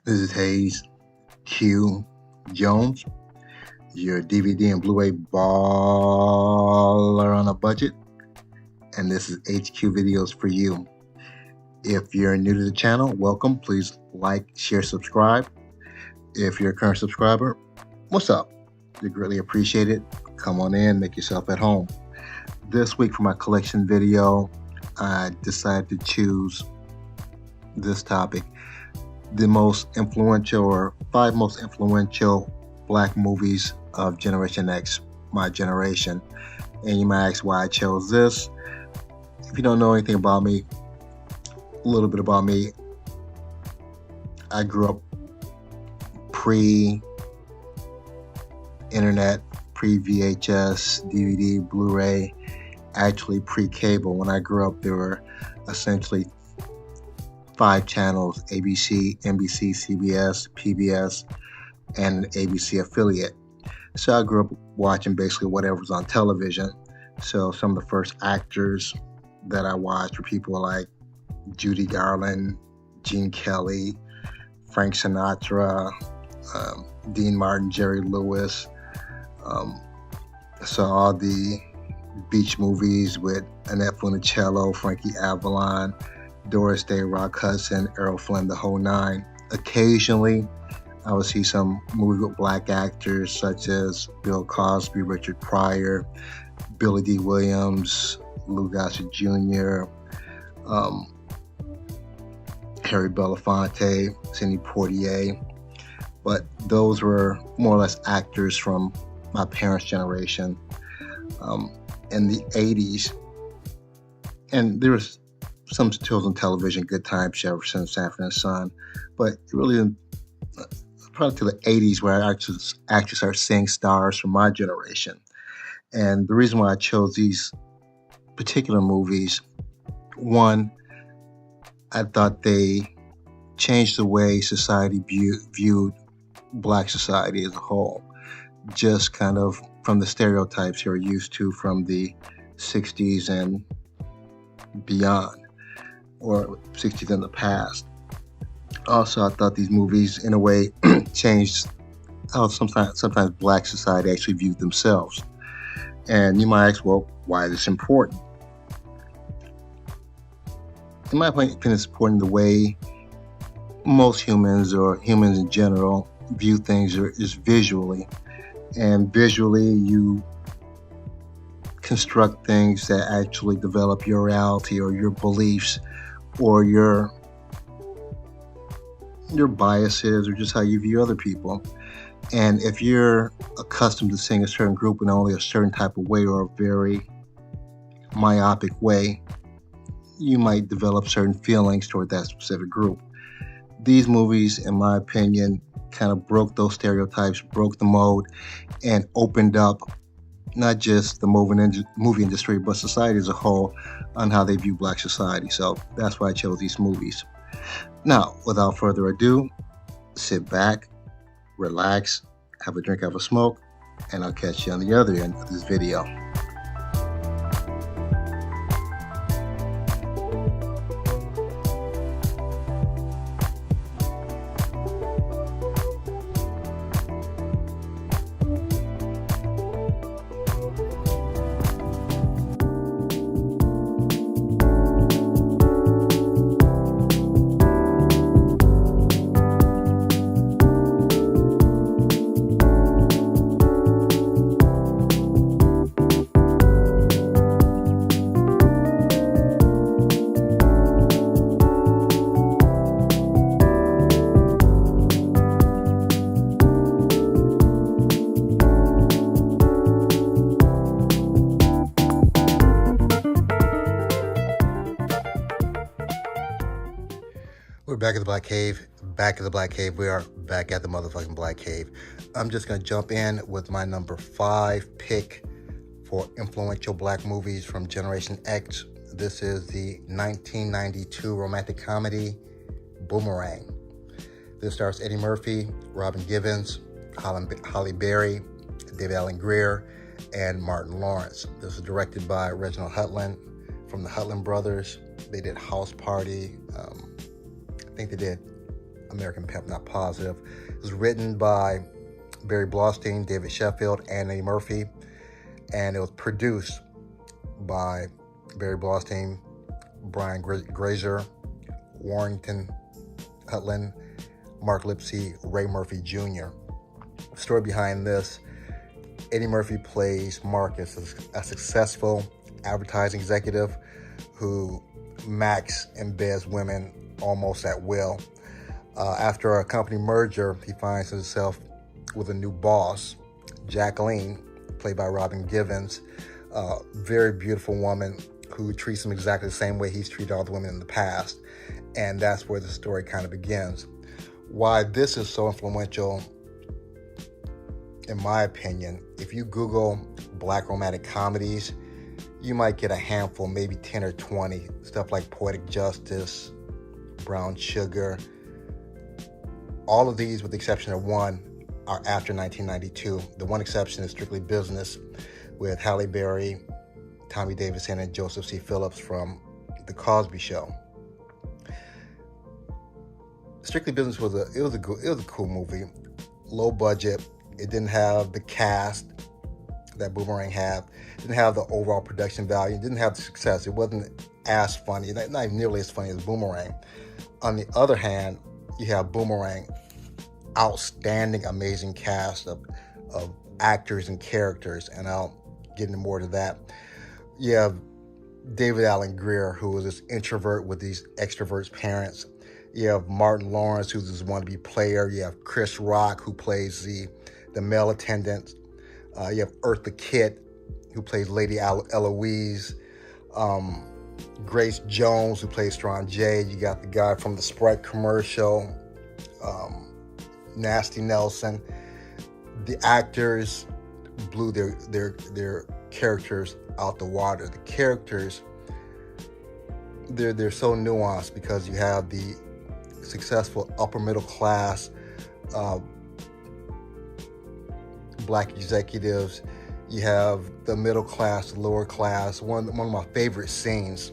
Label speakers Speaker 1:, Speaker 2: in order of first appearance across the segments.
Speaker 1: This is Hayes Q Jones, your DVD and Blu-ray baller on a budget, and this is HQ Videos for you. If you're new to the channel, welcome. Please like, share, subscribe. If you're a current subscriber, what's up? We greatly appreciate it. Come on in, make yourself at home. This week for my collection video, I decided to choose this topic: the most influential or 5 most influential black movies of Generation X, my generation. And you might ask why I chose this. If you don't know anything about me, a little bit about me: I grew up pre-internet, pre-VHS, DVD, Blu-ray, actually pre-cable. When I grew up, there were essentially 5 channels: ABC, NBC, CBS, PBS, and an ABC affiliate. So I grew up watching basically whatever was on television. So some of the first actors that I watched were people like Judy Garland, Gene Kelly, Frank Sinatra, Dean Martin, Jerry Lewis. Saw all the beach movies with Annette Funicello, Frankie Avalon, Doris Day, Rock Hudson, Errol Flynn, the whole nine. Occasionally, I would see some movies with black actors such as Bill Cosby, Richard Pryor, Billy D. Williams, Lou Gossett Jr., Harry Belafonte, Sidney Poitier. But those were more or less actors from my parents' generation. In the 80s, and there was some shows on television, Good Times, Jefferson, Sanford and Son, but really probably to the 80s where I actually started seeing stars from my generation. And the reason why I chose these particular movies, one, I thought they changed the way society viewed black society as a whole, just kind of from the stereotypes you're used to from the 60s and beyond, or 60s in the past. Also, I thought these movies, in a way, changed how sometimes black society actually viewed themselves. And you might ask, well, why is this important? In my opinion, it's important the way most humans, or humans in general, view things is visually. And visually, you construct things that actually develop your reality or your beliefs or your biases, or just how you view other people. And if you're accustomed to seeing a certain group in only a certain type of way, or a very myopic way, you might develop certain feelings toward that specific group. These movies, in my opinion, kind of broke those stereotypes, broke the mold, and opened up not just the movie industry, but society as a whole on how they view black society. So that's why I chose these movies. Now, without further ado, sit back, relax, have a drink, have a smoke, and I'll catch you on the other end of this video. We're back at the Black Cave. Back at the Black Cave. We are back at the motherfucking Black Cave. I'm just going to jump in with my number 5 pick for influential black movies from Generation X. This is the 1992 romantic comedy Boomerang. This stars Eddie Murphy, Robin Givens, Halle Berry, David Alan Grier, and Martin Lawrence. This was directed by Reginald Hudlin from the Hudlin brothers. They did House Party. I think they did American Pimp, not Positive. It was written by Barry Blaustein, David Sheffield, and Eddie Murphy, and it was produced by Barry Blaustein, Brian Grazer, Warrington Hutland, Mark Lipsey, Ray Murphy Jr. The story behind this: Eddie Murphy plays Marcus, a successful advertising executive who max embeds women almost at will. After a company merger, he finds himself with a new boss, Jacqueline, played by Robin Givens, a very beautiful woman who treats him exactly the same way he's treated all the women in the past. And that's where the story kind of begins. Why this is so influential, in my opinion, if you Google black romantic comedies, you might get a handful, maybe 10 or 20, stuff like Poetic Justice, Brown Sugar. All of these, with the exception of one, are after 1992. The one exception is Strictly Business, with Halle Berry, Tommy Davidson, and Joseph C. Phillips from The Cosby Show. Strictly Business was a cool movie, low budget. It didn't have the cast that Boomerang had. It didn't have the overall production value. It didn't have the success. It wasn't as funny, not even nearly as funny as Boomerang. On the other hand, you have Boomerang, outstanding, amazing cast of actors and characters, and I'll get into more to that. You have David Alan Grier, who was this introvert with these extroverts' parents. You have Martin Lawrence, who's this wannabe player. You have Chris Rock, who plays the male attendant. You have Eartha Kitt, who plays Lady Eloise. Grace Jones, who plays Strong J. You got the guy from the Sprite commercial, Nasty Nelson. The actors blew their characters out the water. The characters, they're so nuanced because you have the successful upper middle class black executives. You have the middle class, the lower class. One of my favorite scenes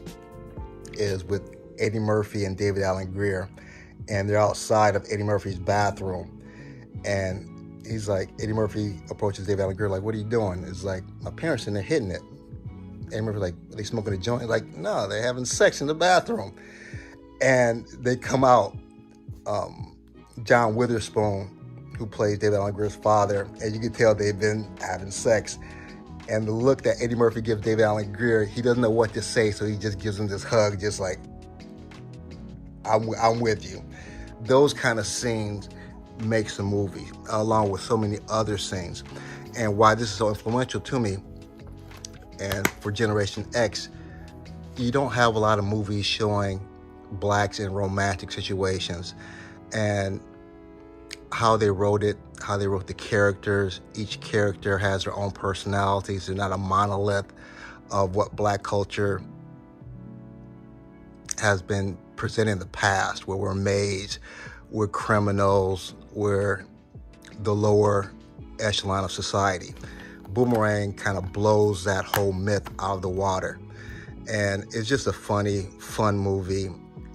Speaker 1: is with Eddie Murphy and David Alan Grier, and they're outside of Eddie Murphy's bathroom, and he's like, Eddie Murphy approaches David Alan Grier like, "What are you doing?" It's like, "My parents and they're hitting it." Eddie Murphy's like, "Are they smoking a joint?" He's like, "No, they're having sex in the bathroom." And they come out, John Witherspoon, who plays David Alan Grier's father, and you can tell they've been having sex. And the look that Eddie Murphy gives David Alan Grier, he doesn't know what to say, so he just gives him this hug, just like, I'm with you. Those kind of scenes makes a movie, along with so many other scenes. And why this is so influential to me, and for Generation X, you don't have a lot of movies showing blacks in romantic situations, and how they wrote it, how they wrote the characters. Each character has their own personalities. They're not a monolith of what black culture has been presented in the past, where we're maids, we're criminals, we're the lower echelon of society. Boomerang kind of blows that whole myth out of the water. And it's just a funny, fun movie.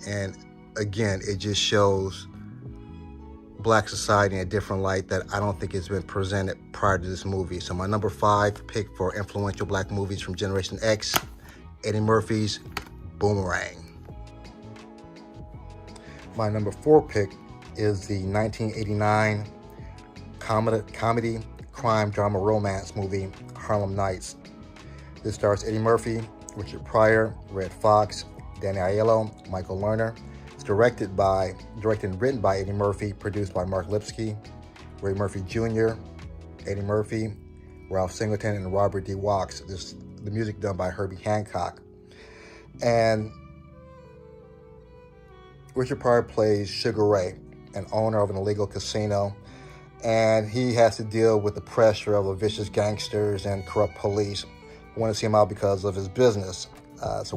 Speaker 1: And again, it just shows black society in a different light that I don't think has been presented prior to this movie. So my number 5 pick for influential black movies from Generation X, Eddie Murphy's Boomerang. My number 4 pick is the 1989 comedy, crime, drama, romance movie, Harlem Nights. This stars Eddie Murphy, Richard Pryor, Red Fox, Danny Aiello, Michael Lerner. It's directed and written by Eddie Murphy, produced by Mark Lipsky, Ray Murphy Jr., Eddie Murphy, Ralph Singleton, and Robert D. Wachs. The music done by Herbie Hancock. And Richard Pryor plays Sugar Ray, an owner of an illegal casino, and he has to deal with the pressure of the vicious gangsters and corrupt police who want to see him out because of his business. It's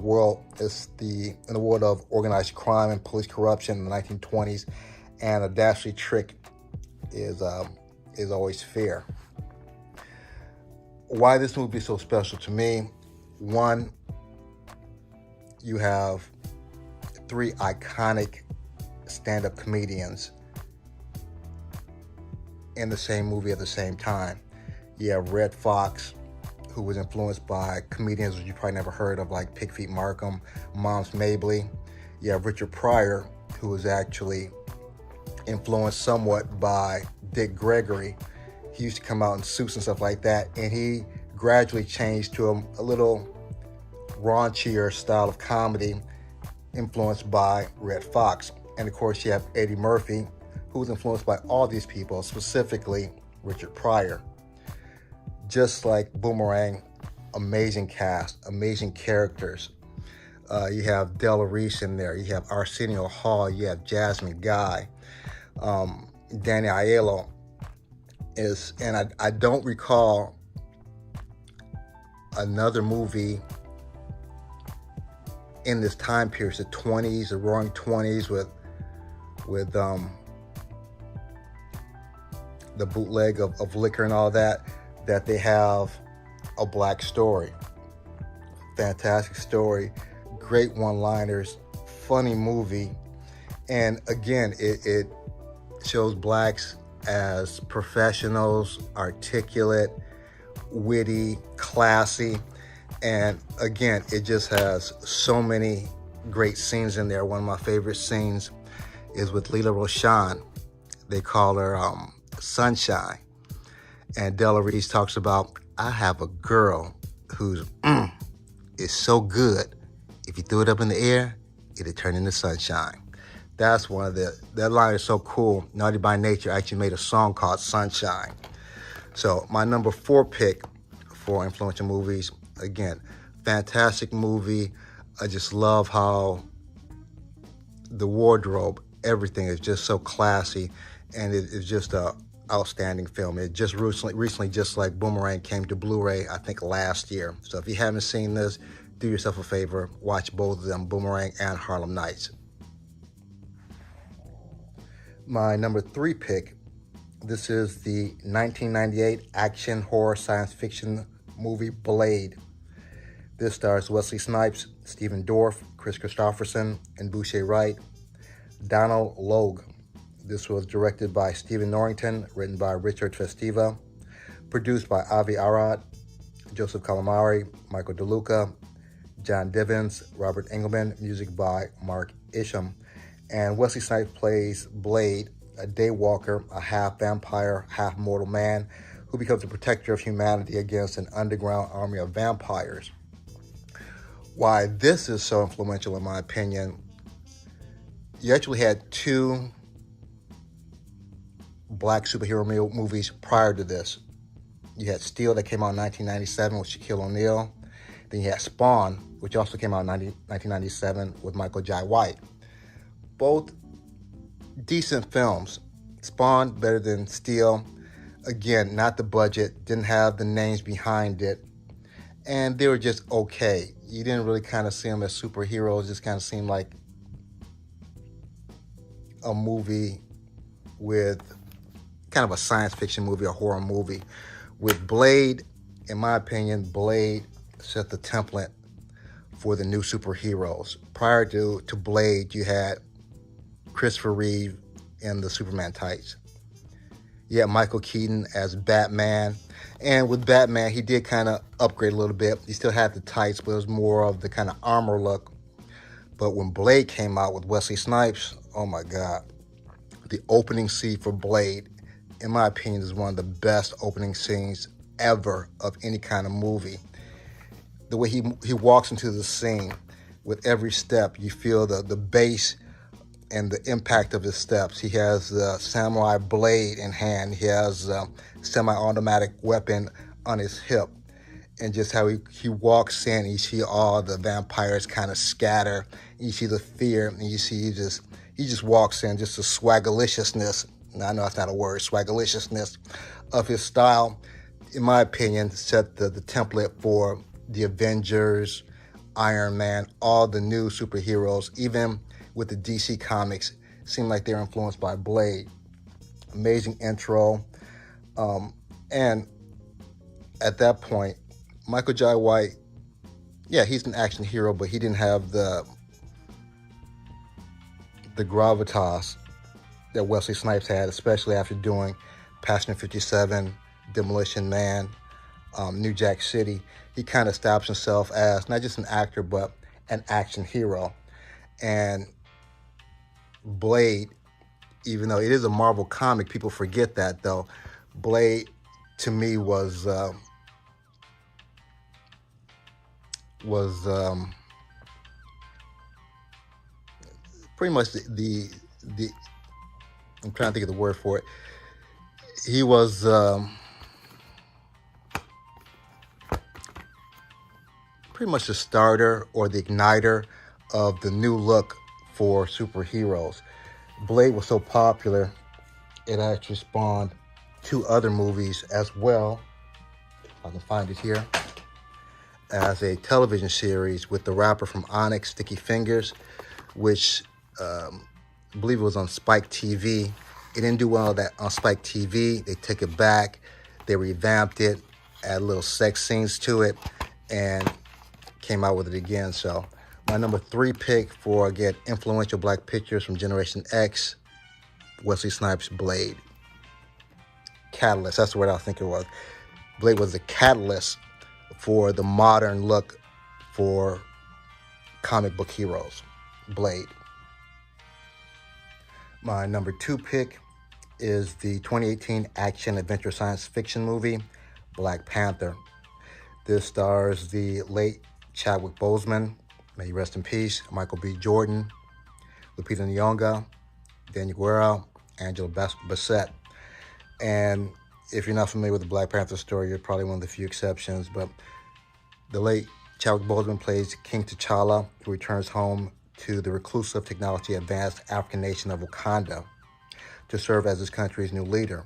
Speaker 1: in the world of organized crime and police corruption in the 1920s, and a dastardly trick is always fair. Why this movie is so special to me? One, you have 3 iconic stand-up comedians in the same movie at the same time. You have Red Fox, who was influenced by comedians you probably never heard of, like Pig Feet Markham, Moms Mabley. You have Richard Pryor, who was actually influenced somewhat by Dick Gregory. He used to come out in suits and stuff like that, and he gradually changed to a little raunchier style of comedy influenced by Red Fox. And of course, you have Eddie Murphy, who was influenced by all these people, specifically Richard Pryor. Just like Boomerang, amazing cast, amazing characters. You have Della Reese in there. You have Arsenio Hall. You have Jasmine Guy. Danny Aiello is, and I don't recall another movie in this time period, the 20s, the roaring 20s, with the bootleg of liquor and all that they have a black story. Fantastic story, great one-liners, funny movie, and again, it shows blacks as professionals, articulate, witty, classy, and again, it just has so many great scenes in there. One of my favorite scenes is with Lela Rochon. They call her Sunshine. And Della Reese talks about, I have a girl who's is so good, if you threw it up in the air, it'd turn into sunshine. That's one of that line is so cool. Naughty by Nature actually made a song called Sunshine. So my number 4 pick for influential movies, again, fantastic movie. I just love how the wardrobe, everything is just so classy, and it is just a outstanding film. It just recently, just like Boomerang, came to Blu-ray, I think last year. So if you haven't seen this, do yourself a favor, watch both of them, Boomerang and Harlem Nights. My number 3 pick, this is the 1998 action horror science fiction movie Blade. This stars Wesley Snipes, Stephen Dorff, Chris Christopherson, and Boucher Wright. Donald Logue. This was directed by Stephen Norrington, written by Richard Festiva, produced by Avi Arad, Joseph Calamari, Michael DeLuca, John Divins, Robert Engelman, music by Mark Isham. And Wesley Snipes plays Blade, a daywalker, a half vampire, half mortal man who becomes a protector of humanity against an underground army of vampires. Why this is so influential, in my opinion, you actually had 2 black superhero movies prior to this. You had Steel, that came out in 1997 with Shaquille O'Neal. Then you had Spawn, which also came out in 1997 with Michael Jai White. Both decent films. Spawn better than Steel. Again, not the budget, didn't have the names behind it, and they were just okay. You didn't really kind of see them as superheroes, just kind of seemed like a movie with kind of a science fiction movie, a horror movie. With Blade, in my opinion, Blade set the template for the new superheroes. Prior to Blade, you had Christopher Reeve in the Superman tights. You had Michael Keaton as Batman. And with Batman, he did kind of upgrade a little bit. He still had the tights, but it was more of the kind of armor look. But when Blade came out with Wesley Snipes, oh my God. The opening scene for Blade, in my opinion, is one of the best opening scenes ever of any kind of movie. The way he walks into the scene, with every step, you feel the bass and the impact of his steps. He has the samurai blade in hand. He has a semi-automatic weapon on his hip. And just how he walks in, you see all the vampires kind of scatter. You see the fear, and you see he just walks in, just the swagaliciousness. Now, I know that's not a word, swagaliciousness of his style, in my opinion, set the template for the Avengers, Iron Man, all the new superheroes, even with the DC Comics, seem like they're influenced by Blade. Amazing intro. And at that point, Michael Jai White, yeah, he's an action hero, but he didn't have the gravitas that Wesley Snipes had, especially after doing Passenger 57, Demolition Man, New Jack City, he kind of established himself as not just an actor, but an action hero. And Blade, even though it is a Marvel comic, people forget that though. Blade, to me, was pretty much the I'm trying to think of the word for it. He was pretty much the starter or the igniter of the new look for superheroes. Blade was so popular, it actually spawned 2 other movies as well. If I can find it here. As a television series with the rapper from Onyx, Sticky Fingers, which I believe it was on Spike TV. It didn't do well on Spike TV. They took it back. They revamped it, added little sex scenes to it, and came out with it again. So my number 3 pick for, again, influential black pictures from Generation X, Wesley Snipes' Blade. Catalyst, that's the word I think it was. Blade was the catalyst for the modern look for comic book heroes. Blade. My number 2 pick is the 2018 action adventure science fiction movie, Black Panther. This stars the late Chadwick Boseman, may he rest in peace, Michael B. Jordan, Lupita Nyong'o, Daniel Guerrero, Angela Bassett. And if you're not familiar with the Black Panther story, you're probably one of the few exceptions, but the late Chadwick Boseman plays King T'Challa, who returns home to the reclusive, technology-advanced African nation of Wakanda to serve as his country's new leader.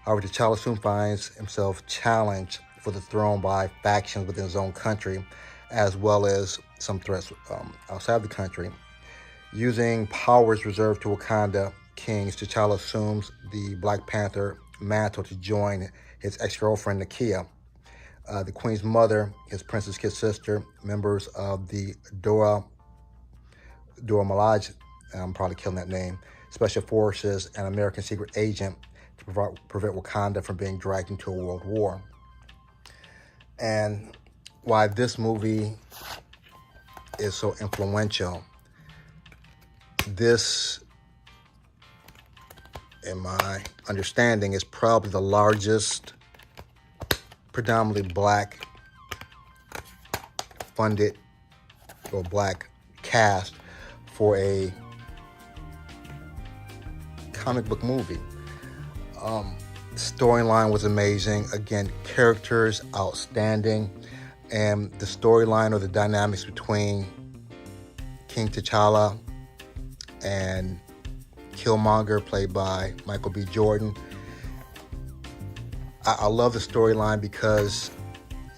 Speaker 1: However, T'Challa soon finds himself challenged for the throne by factions within his own country, as well as some threats outside the country. Using powers reserved to Wakanda kings, T'Challa assumes the Black Panther mantle to join his ex-girlfriend, Nakia, the Queen's mother, his Princess Kid's sister, members of the Dora Milaje, I'm probably killing that name, Special Forces, and American secret agent to prevent Wakanda from being dragged into a world war. And why this movie is so influential, this, in my understanding, is probably the largest predominantly black funded or black cast for a comic book movie. Storyline was amazing. Again, characters outstanding, and the storyline or the dynamics between King T'Challa and Killmonger, played by Michael B. Jordan. I love the storyline because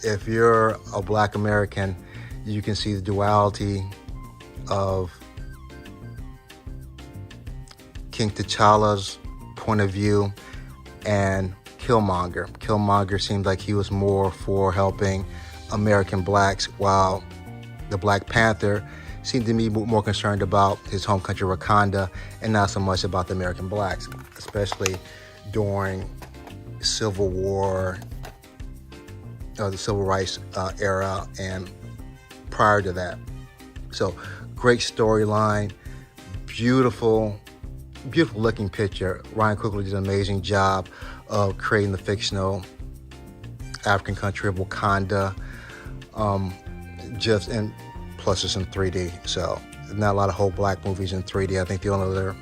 Speaker 1: if you're a black American, you can see the duality of King T'Challa's point of view and Killmonger. Killmonger seemed like he was more for helping American blacks, while the Black Panther seemed to be more concerned about his home country, Wakanda, and not so much about the American blacks, especially during Civil War, the Civil Rights era, and prior to that. So, great storyline, beautiful looking picture. Ryan Coogler did an amazing job of creating the fictional African country of Wakanda, plus it's in 3D. So not a lot of whole black movies in 3D. I think the only other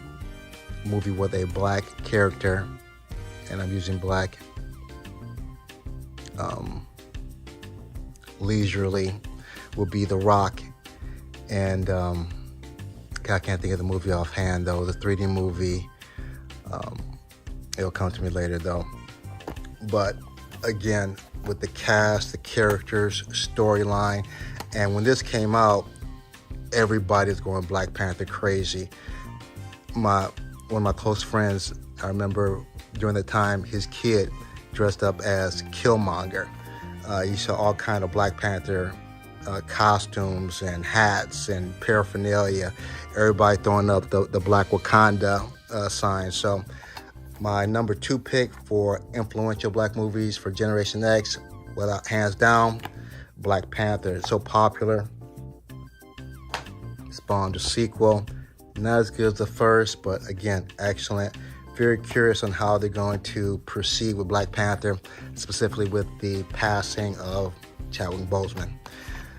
Speaker 1: movie with a black character, and I'm using black leisurely, will be The Rock. And I can't think of the movie offhand though. The 3D movie, it'll come to me later though. But again, with the cast, the characters, storyline, and when this came out, everybody's going Black Panther crazy. One of my close friends, I remember during the time, his kid dressed up as Killmonger. You saw all kind of Black Panther costumes and hats and paraphernalia, everybody throwing up the Black Wakanda sign. So My number 2 pick for influential black movies for Generation X, without hands down, Black Panther. It's so popular. Spawned a sequel. Not as good as the first, but again, excellent. Very curious on how they're going to proceed with Black Panther, specifically with the passing of Chadwick Boseman.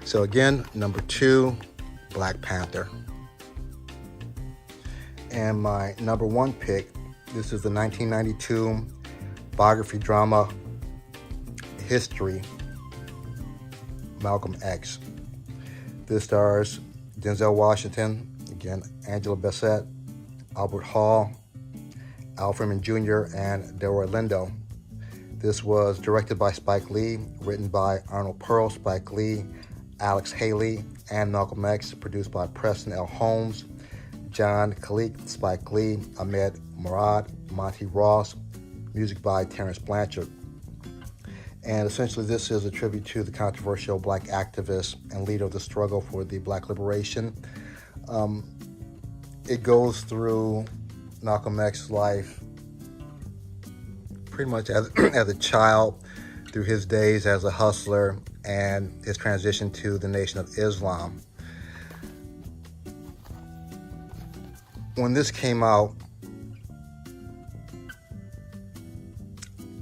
Speaker 1: So again, number 2, Black Panther. And my number 1 pick, this is the 1992 biography drama History, Malcolm X. This stars Denzel Washington, again, Angela Bassett, Albert Hall, Al Freeman Jr., and Delroy Lindo. This was directed by Spike Lee, written by Arnold Pearl, Spike Lee, Alex Haley, and Malcolm X, produced by Preston L. Holmes, John Kalik, Spike Lee, Ahmed Murad, Monty Ross, music by Terrence Blanchard. And essentially this is a tribute to the controversial black activist and leader of the struggle for the black liberation. It goes through Malcolm X's life pretty much as a child, through his days as a hustler and his transition to the Nation of Islam. When this came out,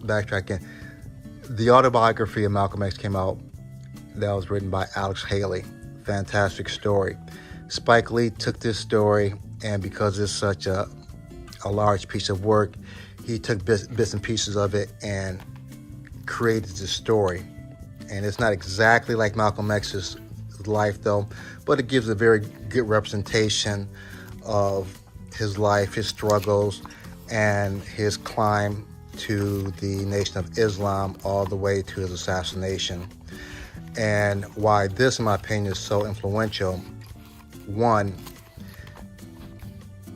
Speaker 1: backtracking, the autobiography of Malcolm X came out that was written by Alex Haley. Fantastic story. Spike Lee took this story, and because it's such a large piece of work, he took bits and pieces of it and created this story. And it's not exactly like Malcolm X's life though, but it gives a very good representation of his life, his struggles, and his climb to the Nation of Islam all the way to his assassination. And why this, in my opinion, is so influential. One,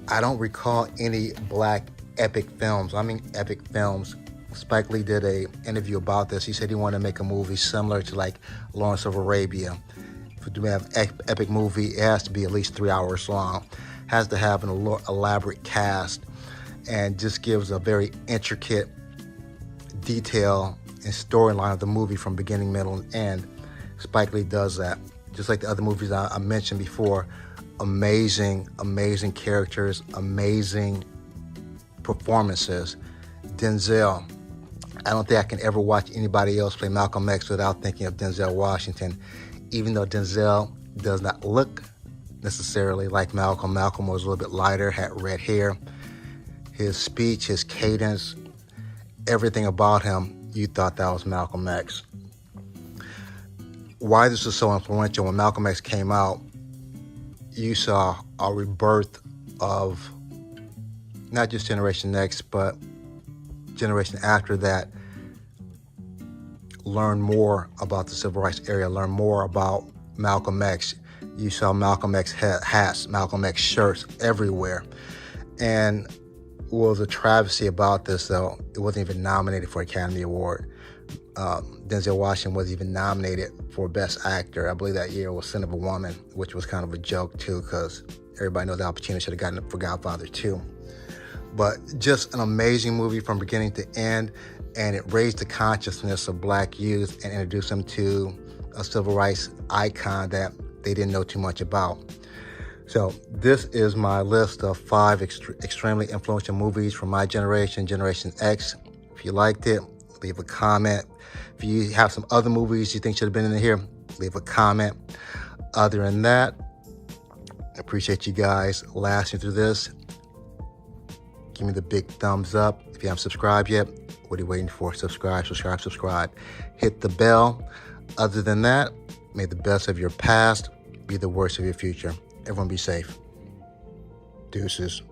Speaker 1: I don't recall any black epic films. I mean epic films. Spike Lee did an interview about this. He said he wanted to make a movie similar to like Lawrence of Arabia. If we have an epic movie, it has to be at least 3 hours long. Has to have an elaborate cast, and just gives a very intricate detail and storyline of the movie from beginning, middle, and end. Spike Lee does that. Just like the other movies I mentioned before, amazing characters, amazing performances. Denzel, I don't think I can ever watch anybody else play Malcolm X without thinking of Denzel Washington. Even though Denzel does not look necessarily like Malcolm. Malcolm was a little bit lighter, had red hair. His speech, his cadence, everything about him, you thought that was Malcolm X. Why this is so influential, when Malcolm X came out, you saw a rebirth of not just Generation X, but generation after that learn more about the civil rights area, learn more about Malcolm X. You saw Malcolm X hats, Malcolm X shirts everywhere. And what was a travesty about this, though, it wasn't even nominated for Academy Award. Denzel Washington wasn't even nominated for Best Actor. I believe that year was Sin of a Woman, which was kind of a joke, too, because everybody knows Al Pacino should have gotten it for Godfather 2. But just an amazing movie from beginning to end, and it raised the consciousness of black youth and introduced them to a civil rights icon that they didn't know too much about. So this is my list of 5 extremely influential movies from my generation, Generation X. If you liked it, leave a comment. If you have some other movies you think should have been in here, leave a comment. Other than that, I appreciate you guys lasting through this. Give me the big thumbs up. If you haven't subscribed yet, what are you waiting for? Subscribe. Hit the bell. Other than that, may the best of your past be the worst of your future. Everyone be safe. Deuces.